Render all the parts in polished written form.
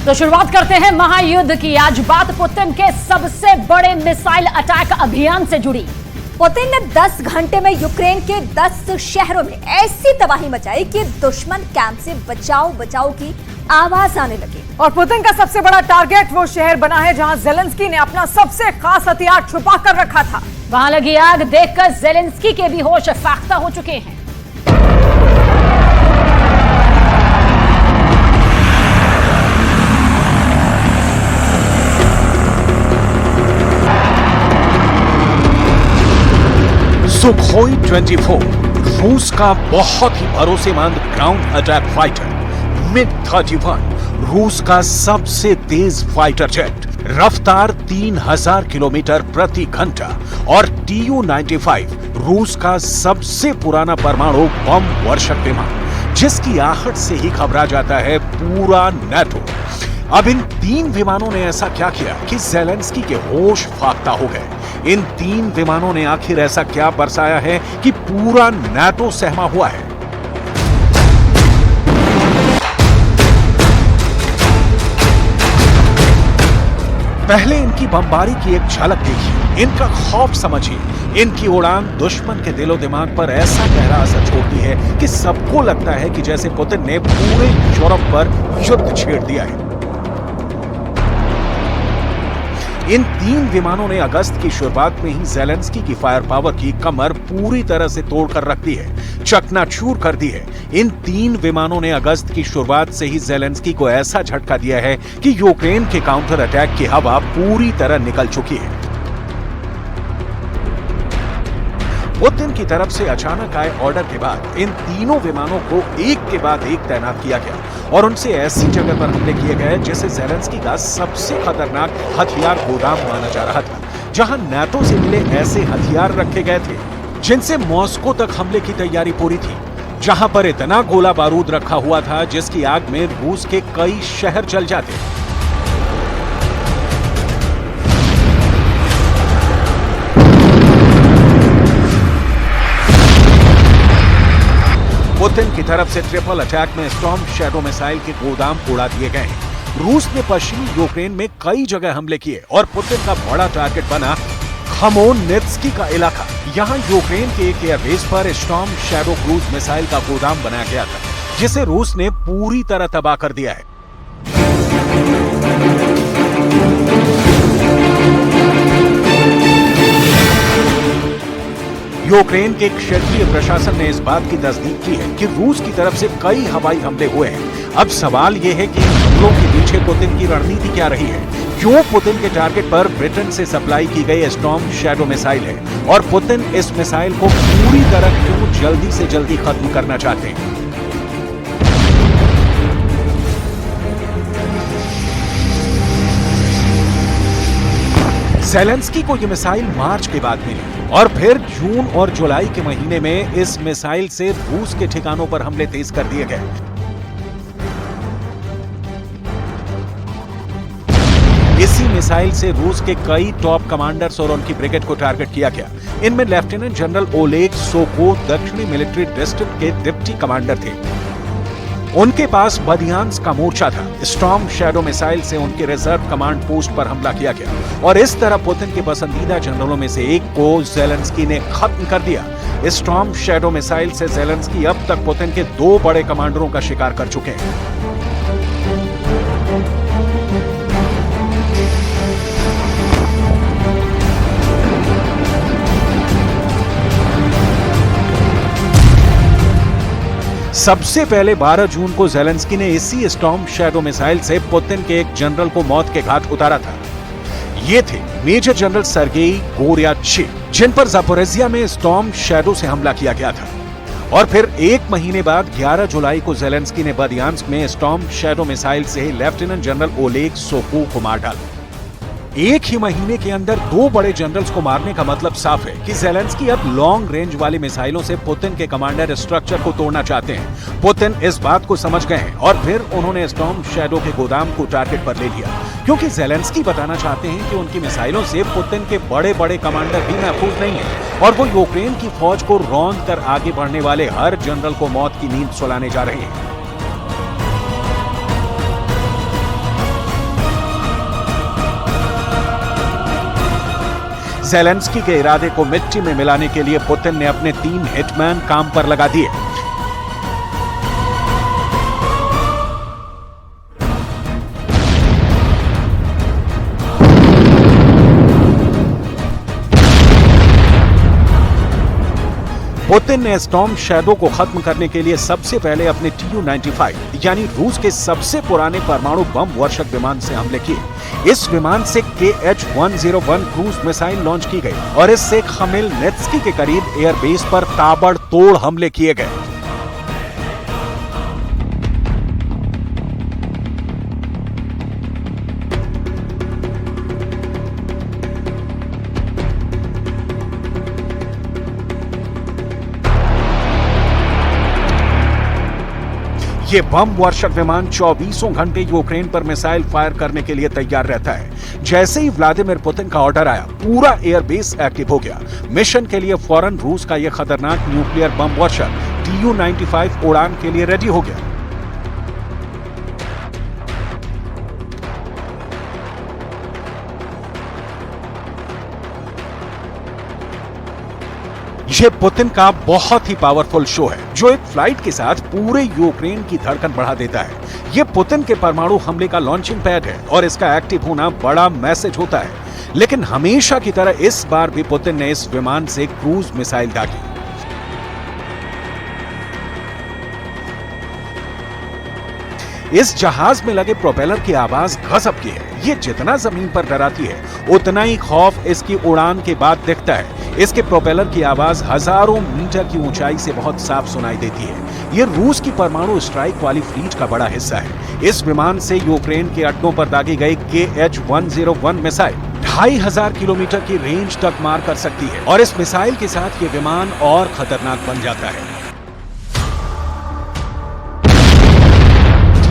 तो शुरुआत करते हैं महायुद्ध की। आज बात पुतिन के सबसे बड़े मिसाइल अटैक अभियान से जुड़ी। पुतिन ने 10 घंटे में यूक्रेन के 10 शहरों में ऐसी तबाही मचाई कि दुश्मन कैंप से बचाओ बचाओ की आवाज आने लगी। और पुतिन का सबसे बड़ा टारगेट वो शहर बना है जहां जेलेंस्की ने अपना सबसे खास हथियार छुपा कर रखा था। वहां लगी आग देखकर जेलेंस्की के भी होश फाख्ता हो चुके हैं। सुखोई 24 रूस का बहुत ही भरोसेमंद ग्राउंड अटैक फाइटर। मिग 31 रूस का सबसे तेज फाइटर जेट, रफ्तार 3000 किलोमीटर प्रति घंटा। और TU-95 रूस का सबसे पुराना परमाणु बम वर्षक विमान, जिसकी आहट से ही घबरा जाता है पूरा नाटो। अब इन 3 विमानों ने ऐसा क्या किया कि जेलेंस्की के होश फाख्ता हो गए। इन 3 विमानों ने आखिर ऐसा क्या बरसाया है कि पूरा नाटो सहमा हुआ है। पहले इनकी बमबारी की एक झलक देखिए, इनका खौफ समझिए। इनकी उड़ान दुश्मन के दिलो दिमाग पर ऐसा गहरा असर छोड़ती है कि सबको लगता है कि जैसे पुतिन ने पूरे यूरोप पर युद्ध छेड़ दिया है। इन 3 विमानों ने अगस्त की शुरुआत में ही जेलेंस्की की फायर पावर की कमर पूरी तरह से तोड़कर रख दी है, चकनाचूर कर दी है। इन 3 विमानों ने अगस्त की शुरुआत से ही जेलेंस्की को ऐसा झटका दिया है कि यूक्रेन के काउंटर अटैक की हवा पूरी तरह निकल चुकी है। पुतिन की तरफ से अचानक आए ऑर्डर के बाद इन तीनों विमानों को एक के बाद एक तैनात किया गया और उनसे ऐसी जगह पर हमले किए गए जिसे जेलेंस्की का सबसे खतरनाक हथियार गोदाम माना जा रहा था, जहां नाटो से मिले ऐसे हथियार रखे गए थे जिनसे मॉस्को तक हमले की तैयारी पूरी थी, जहां पर इतना गोला बारूद रखा हुआ था जिसकी आग में रूस के कई शहर जल जाते। पुतिन की तरफ से ट्रिपल अटैक में स्टॉर्म शैडो मिसाइल के गोदाम उड़ा दिए गए। रूस ने पश्चिमी यूक्रेन में कई जगह हमले किए और पुतिन का बड़ा टारगेट बना खमेलनित्स्की का इलाका। यहां यूक्रेन के एक एयरबेस पर स्टॉर्म शैडो क्रूज मिसाइल का गोदाम बनाया गया था, जिसे रूस ने पूरी तरह तबाह कर दिया है। यूक्रेन के क्षेत्रीय प्रशासन ने इस बात की तस्दीक की है कि रूस की तरफ से कई हवाई हमले हुए हैं। अब सवाल यह है कि इन हमलों के पीछे पुतिन की रणनीति क्या रही है। क्यों पुतिन के टारगेट पर ब्रिटेन से सप्लाई की गई स्टॉर्म शैडो मिसाइल है और पुतिन इस मिसाइल को पूरी तरह क्यों जल्दी से जल्दी खत्म करना चाहते हैं। जेलेंस्की को यह मिसाइल मार्च के बाद मिली और फिर जून और जुलाई के महीने में इस मिसाइल से रूस के ठिकानों पर हमले तेज कर दिए गए। इसी मिसाइल से रूस के कई टॉप कमांडर्स और उनकी ब्रिगेड को टारगेट किया गया। इनमें लेफ्टिनेंट जनरल ओलेग सोको दक्षिणी मिलिट्री डिस्ट्रिक्ट के डिप्टी कमांडर थे। उनके पास बदियांस्क का मोर्चा था। स्टॉर्म शैडो मिसाइल से उनके रिजर्व कमांड पोस्ट पर हमला किया गया और इस तरह पुतिन के पसंदीदा जनरलों में से एक को जेलेंस्की ने खत्म कर दिया। स्टॉर्म शैडो मिसाइल से जेलेंस्की अब तक पुतिन के 2 बड़े कमांडरों का शिकार कर चुके हैं। सबसे पहले 12 जून को जेलेंस्की ने इसी स्टॉर्म शैडो मिसाइल से पुतिन के एक जनरल को मौत के घाट उतारा था। ये थे मेजर जनरल सर्गेई गोर्याचेव, जिन पर जापोरेजिया में स्टॉर्म शैडो से हमला किया गया था। और फिर 1 महीने बाद 11 जुलाई को जेलेंस्की ने बदियांस्क में स्टॉर्म शैडो मिसाइल से लेफ्टिनेंट जनरल ओलेग सोको को मार डाला। एक ही महीने के अंदर 2 बड़े जनरल्स को मारने का मतलब साफ है कि जेलेंस्की अब लॉन्ग रेंज वाली मिसाइलों से पुतिन के कमांडर स्ट्रक्चर को तोड़ना चाहते हैं। पुतिन इस बात को समझ गए हैं और फिर उन्होंने स्टॉर्म शैडो के गोदाम को टारगेट पर ले लिया, क्योंकि जेलेंस्की बताना चाहते हैं कि उनकी मिसाइलों से पुतिन के बड़े बड़े कमांडर भी महफूज नहीं है और वो यूक्रेन की फौज को रौंद कर आगे बढ़ने वाले हर जनरल को मौत की नींद सुलाने जा रहे हैं। जेलेंस्की के इरादे को मिट्टी में मिलाने के लिए पुतिन ने अपने 3 हिटमैन काम पर लगा दिए। पुतिन ने स्टॉर्म शैडो को खत्म करने के लिए सबसे पहले अपने Tu-95 यानी रूस के सबसे पुराने परमाणु बम वर्षक विमान से हमले किए। इस विमान से Kh-101 क्रूज मिसाइल लॉन्च की गई और इससे खमेलनित्स्की के करीब एयरबेस पर ताबड़तोड़ हमले किए गए। ये बम वर्षक विमान 24 घंटे यूक्रेन पर मिसाइल फायर करने के लिए तैयार रहता है। जैसे ही व्लादिमीर पुतिन का ऑर्डर आया, पूरा एयरबेस एक्टिव हो गया। मिशन के लिए फौरन रूस का यह खतरनाक न्यूक्लियर बम वर्षक Tu-95 उड़ान के लिए रेडी हो गया। यह पुतिन का बहुत ही पावरफुल शो है, जो एक फ्लाइट के साथ पूरे यूक्रेन की धड़कन बढ़ा देता है। यह पुतिन के परमाणु हमले का लॉन्चिंग पैड है और इसका एक्टिव होना बड़ा मैसेज होता है। लेकिन हमेशा की तरह इस बार भी पुतिन ने इस विमान से क्रूज मिसाइल दागी। इस जहाज में लगे प्रोपेलर की आवाज गजब की है। ये जितना जमीन पर डराती है, उतना ही खौफ इसकी उड़ान के बाद दिखता है। इसके प्रोपेलर की आवाज हजारों मीटर की ऊंचाई से बहुत साफ सुनाई देती है। ये रूस की परमाणु स्ट्राइक वाली फ्लीट का बड़ा हिस्सा है। इस विमान से यूक्रेन के अड्डों पर दागी गई Kh-101 मिसाइल 2500 किलोमीटर की रेंज तक मार कर सकती है और इस मिसाइल के साथ ये विमान और खतरनाक बन जाता है।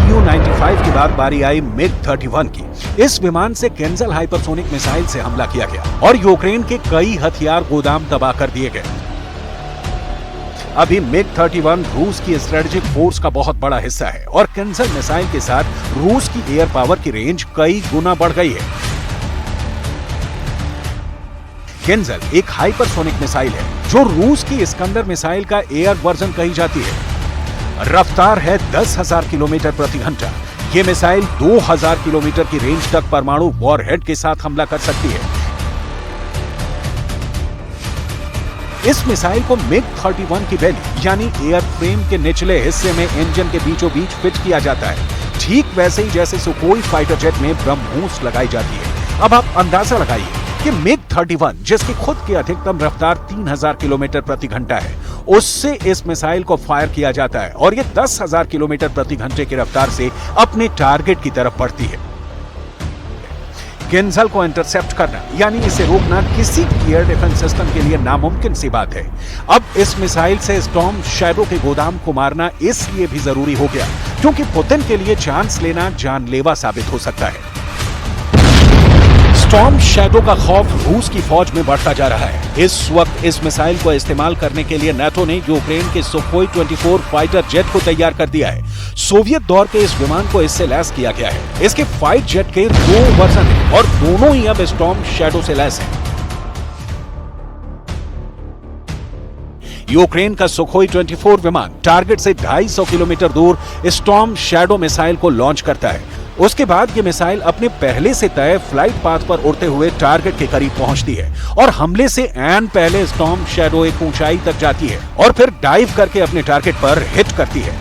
Tu-95 के बाद बारी आई MiG-31 की। इस विमान से केंजल हाइपरसोनिक मिसाइल से हमला किया गया और यूक्रेन के कई हथियार गोदाम तबाह कर दिए गए। अभी MiG-31 रूस की स्ट्रेटेजिक फोर्स का बहुत बड़ा हिस्सा है और केंजल मिसाइल के साथ रूस की एयर पावर की रेंज कई गुना बढ़ गई है। केंजल एक हाइपरसोनिक मिसाइल है जो रूस की इस्कंदर मिसाइल का एयर वर्जन कही जाती है। रफ्तार है 10,000 किलोमीटर प्रति घंटा। ये मिसाइल 2000 किलोमीटर की रेंज तक परमाणु वॉरहेड के साथ हमला कर सकती है। इस मिसाइल को MiG-31 की बेली यानी एयर फ्रेम के निचले हिस्से में इंजन के बीचों बीच फिट किया जाता है, ठीक वैसे ही जैसे सुखोई फाइटर जेट में ब्रह्मोस लगाई जाती है। अब आप अंदाजा लगाइए कि MiG-31 जिसकी खुद की अधिकतम रफ्तार 3000 किलोमीटर प्रति घंटा है, उससे इस मिसाइल को फायर किया जाता है और ये 10,000 किलोमीटर प्रति घंटे की रफ्तार से अपने टारगेट की तरफ बढ़ती है। केंजल को इंटरसेप्ट करना यानी इसे रोकना किसी एयर डिफेंस सिस्टम के लिए नामुमकिन सी बात है। अब इस मिसाइल से स्टॉर्म शैडो के गोदाम को मारना इसलिए भी जरूरी हो गया क्योंकि पुतिन के लिए चांस लेना जानलेवा साबित हो सकता है। स्टॉर्म शैडो का खौफ रूस की फौज में बढ़ता जा रहा है। इस वक्त इस मिसाइल को इस्तेमाल करने के लिए नाटो ने यूक्रेन के सुखोई 24 फाइटर जेट को तैयार कर दिया है। सोवियत दौर के इस विमान को इससे लैस किया गया है। इसके फाइट जेट के 2 वर्जन हैं और दोनों ही अब स्टॉर्म शैडो से लैस हैं। यूक्रेन का सुखोई 24 विमान टारगेट से 250 किलोमीटर दूर स्टॉर्म शैडो मिसाइल को लॉन्च करता है। उसके बाद ये मिसाइल अपने पहले से तय फ्लाइट पाथ पर उड़ते हुए टारगेट के करीब पहुंचती है और हमले से ऐन पहले स्टॉर्म शैडो एक ऊंचाई तक जाती है और फिर डाइव करके अपने टारगेट पर हिट करती है।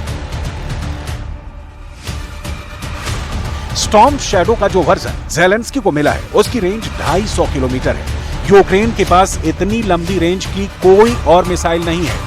स्टॉर्म शैडो का जो वर्जन ज़ेलेंस्की को मिला है, उसकी रेंज 250 किलोमीटर है। यूक्रेन के पास इतनी लंबी रेंज की कोई और मिसाइल नहीं है।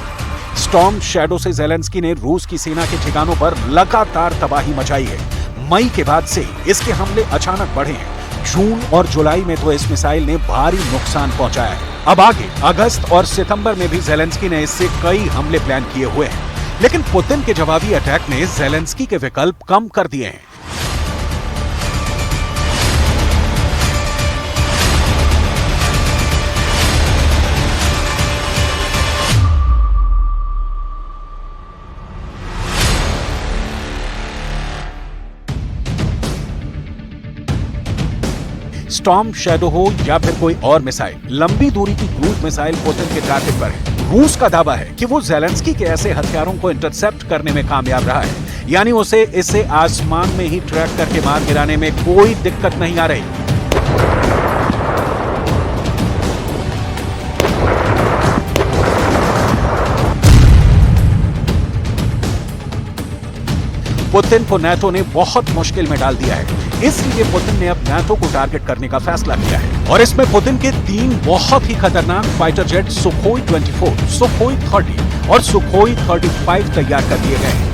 स्टॉर्म शैडो से ज़ेलेंस्की ने रूस की सेना के ठिकानों पर लगातार तबाही मचाई है। मई के बाद से इसके हमले अचानक बढ़े हैं। जून और जुलाई में तो इस मिसाइल ने भारी नुकसान पहुंचाया है। अब आगे अगस्त और सितंबर में भी ज़ेलेंस्की ने इससे कई हमले प्लान किए हुए हैं, लेकिन पुतिन के जवाबी अटैक ने ज़ेलेंस्की के विकल्प कम कर दिए हैं। स्टॉर्म शैडो हो या फिर कोई और मिसाइल, लंबी दूरी की क्रूज मिसाइल पुतिन के टारगेट पर है। रूस का दावा है कि वो ज़ेलेंस्की के ऐसे हथियारों को इंटरसेप्ट करने में कामयाब रहा है, यानी उसे इसे आसमान में ही ट्रैक करके मार गिराने में कोई दिक्कत नहीं आ रही। पुतिन को नाटो ने बहुत मुश्किल में डाल दिया है, इसलिए पुतिन ने अब नाटो को टारगेट करने का फैसला किया है। और इसमें पुतिन के 3 बहुत ही खतरनाक फाइटर जेट सुखोई 24, सुखोई 30 और सुखोई 35 तैयार कर दिए गए हैं।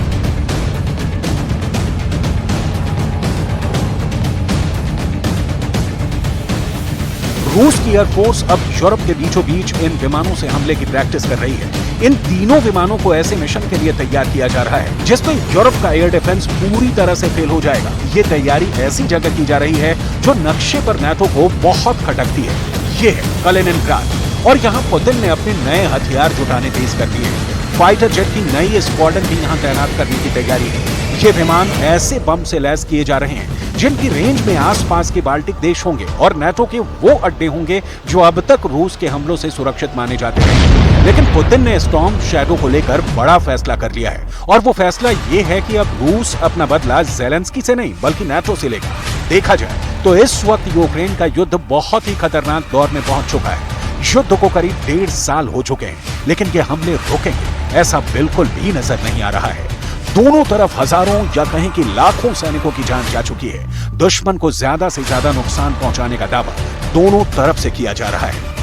रूस की एयरफोर्स अब यूरोप के बीचों बीच इन विमानों से हमले की प्रैक्टिस कर रही है। इन तीनों विमानों को ऐसे मिशन के लिए तैयार किया जा रहा है जिसमें यूरोप का एयर डिफेंस पूरी तरह से फेल हो जाएगा। ये तैयारी ऐसी जगह की जा रही है जो नक्शे पर नाटो को बहुत खटकती है। ये है कलिनिनग्राड और यहाँ पुतिन ने अपने नए हथियार जुटाने तेज कर दिए हैं। फाइटर जेट की नई स्क्वाड्रन भी यहाँ तैनात करने की तैयारी है। ये विमान ऐसे बम से लैस किए जा रहे हैं जिनकी रेंज में आसपास के बाल्टिक देश होंगे और नाटो के वो अड्डे होंगे जो अब तक रूस के हमलों से सुरक्षित माने जाते हैं। लेकिन पुतिन ने स्टॉर्म शैडो को लेकर बड़ा फैसला कर लिया है और वो फैसला ये है कि अब रूस अपना बदला ज़ेलेंस्की से नहीं बल्कि नाटो से लेगा। देखा जाए तो इस वक्त यूक्रेन का युद्ध बहुत ही खतरनाक दौर में पहुंच चुका है। युद्ध को करीब 1.5 साल हो चुके हैं, लेकिन ये हमले रुकेंगे ऐसा बिल्कुल भी नजर नहीं आ रहा है। दोनों तरफ हजारों या कहें कि लाखों सैनिकों की जान जा चुकी है। दुश्मन को ज्यादा से ज्यादा नुकसान पहुंचाने का दावा दोनों तरफ से किया जा रहा है।